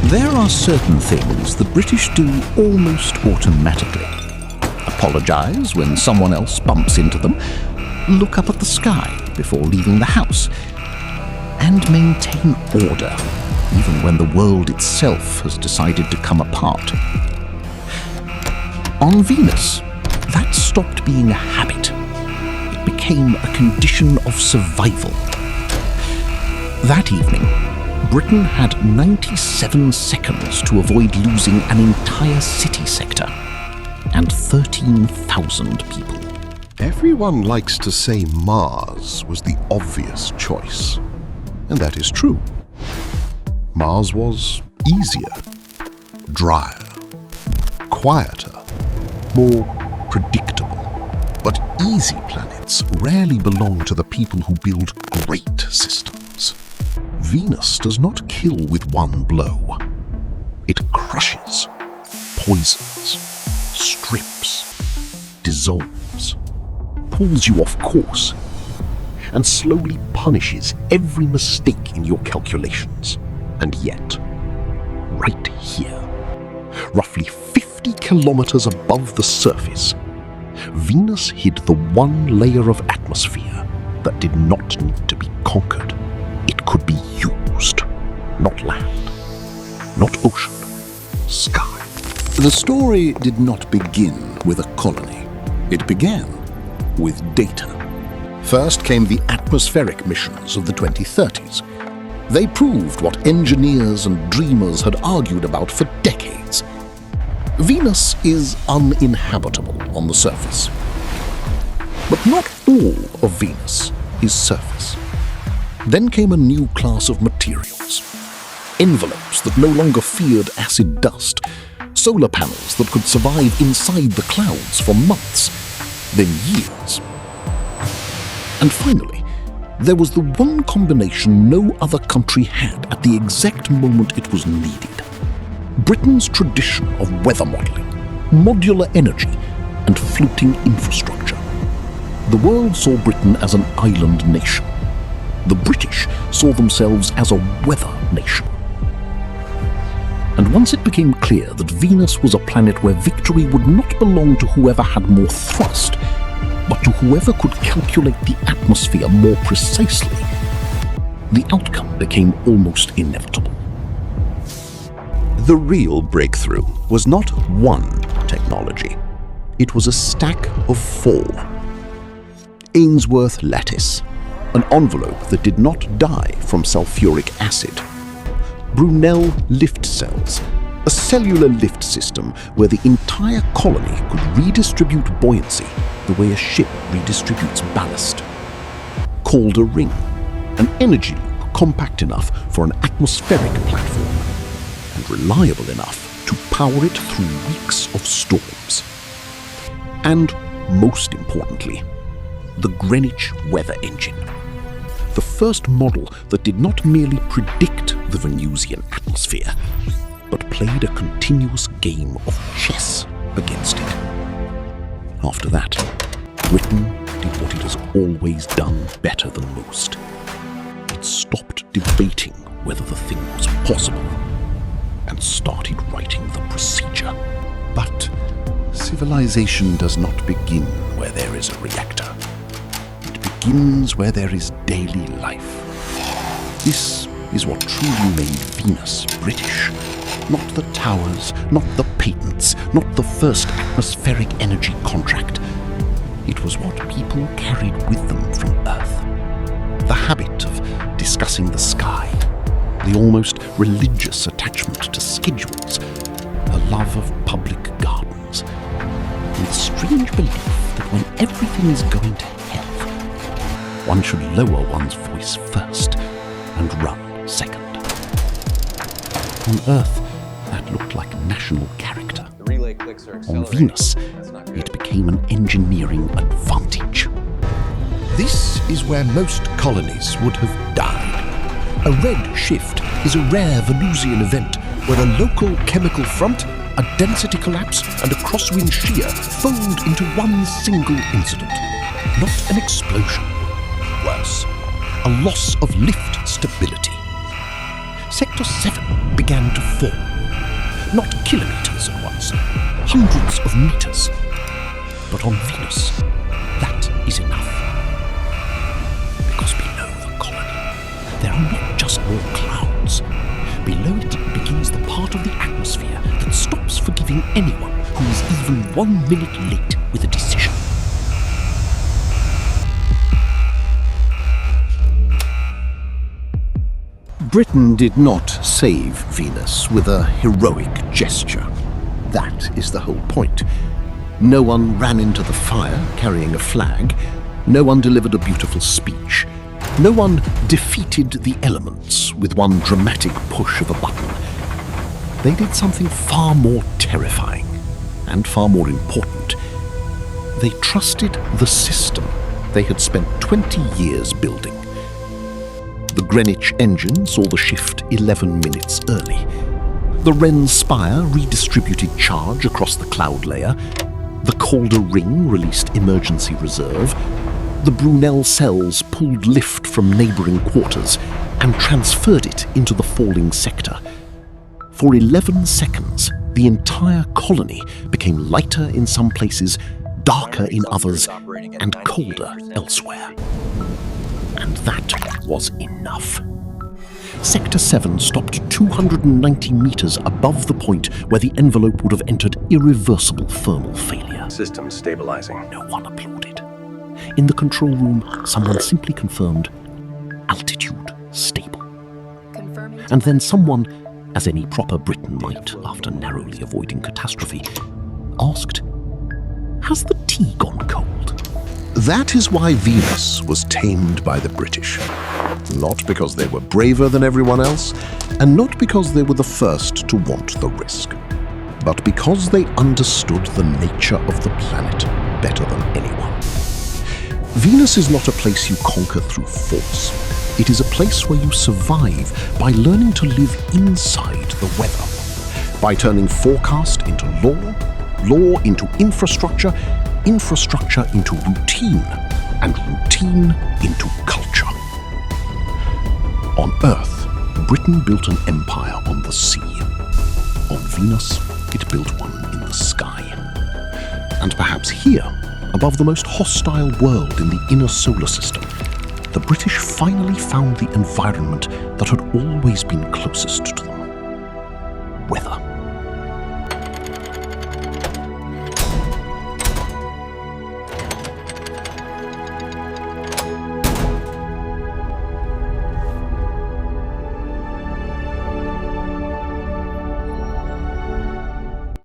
There are certain things the British do almost automatically. Apologise when someone else bumps into them, look up at the sky before leaving the house, and maintain order even when the world itself has decided to come apart. On Venus, that stopped being a habit. It became a condition of survival. That evening, Britain had 97 seconds to avoid losing an entire city sector and 13,000 people. Everyone likes to say Mars was the obvious choice, and that is true. Mars was easier, drier, quieter, more predictable. But easy planets rarely belong to the people who build great systems. Venus does not kill with one blow. It crushes, poisons, strips, dissolves, pulls you off course, and slowly punishes every mistake in your calculations. And yet, right here, roughly 50 kilometers above the surface, Venus hid the one layer of atmosphere that did not need to be conquered. It could be used, not land, not ocean, sky. The story did not begin with a colony. It began with data. First came the atmospheric missions of the 2030s. They proved what engineers and dreamers had argued about for decades. Venus is uninhabitable on the surface. But not all of Venus is surface. Then came a new class of materials. Envelopes that no longer feared acid dust. Solar panels that could survive inside the clouds for months, then years. And finally, there was the one combination no other country had at the exact moment it was needed. Britain's tradition of weather modelling, modular energy, and floating infrastructure. The world saw Britain as an island nation. The British saw themselves as a weather nation. And once it became clear that Venus was a planet where victory would not belong to whoever had more thrust, but to whoever could calculate the atmosphere more precisely, the outcome became almost inevitable. The real breakthrough was not one technology. It was a stack of 4. Ainsworth lattice, an envelope that did not die from sulfuric acid. Brunel lift cells, a cellular lift system where the entire colony could redistribute buoyancy the way a ship redistributes ballast. Calder ring, an energy loop compact enough for an atmospheric platform and reliable enough to power it through weeks of storms. And most importantly, the Greenwich Weather Engine. The first model that did not merely predict the Venusian atmosphere, but played a continuous game of chess against it. After that, Britain did what it has always done better than most. It stopped debating whether the thing was possible and started writing the procedure. But civilization does not begin where there is a reactor. It begins where there is daily life. This is what truly made Venus British. Not the towers, not the patents, not the first atmospheric energy contract. It was what people carried with them from Earth. The habit of discussing the sky, the almost religious attachment to schedules, a love of public gardens, and the strange belief that when everything is going to hell, one should lower one's voice first and run second. On Earth, that looked like national character. On Venus, it became an engineering advantage. This is where most colonies would have died. A red shift is a rare Venusian event where a local chemical front, a density collapse, and a crosswind shear fold into one single incident. Not an explosion. Worse, a loss of lift stability. Sector 7 began to fall. Not kilometers at once, hundreds of meters. But on Venus, that is enough. Because below the colony, there are not just more clouds. Below it begins the part of the atmosphere that stops forgiving anyone who is even 1 minute late with a decision. Britain did not save Venus with a heroic gesture. That is the whole point. No one ran into the fire carrying a flag. No one delivered a beautiful speech. No one defeated the elements with one dramatic push of a button. They did something far more terrifying and far more important. They trusted the system they had spent 20 years building. The Greenwich engine saw the shift 11 minutes early. The Wren spire redistributed charge across the cloud layer. The Calder ring released emergency reserve. The Brunel cells pulled lift from neighbouring quarters and transferred it into the falling sector. For 11 seconds, the entire colony became lighter in some places, darker in others, and colder elsewhere. And that was enough. Sector 7 stopped 290 meters above the point where the envelope would have entered irreversible thermal failure. System stabilizing. No one applauded. In the control room, someone simply confirmed, altitude stable. And then someone, as any proper Briton might after narrowly avoiding catastrophe, asked, has the tea gone cold? That is why Venus was tamed by the British. Not because they were braver than everyone else, and not because they were the first to want the risk, but because they understood the nature of the planet better than anyone. Venus is not a place you conquer through force. It is a place where you survive by learning to live inside the weather, by turning forecast into law, law into infrastructure, infrastructure into routine, and routine into culture. On Earth, Britain built an empire on the sea. On Venus, it built one in the sky. And perhaps here, above the most hostile world in the inner solar system, the British finally found the environment that had always been closest to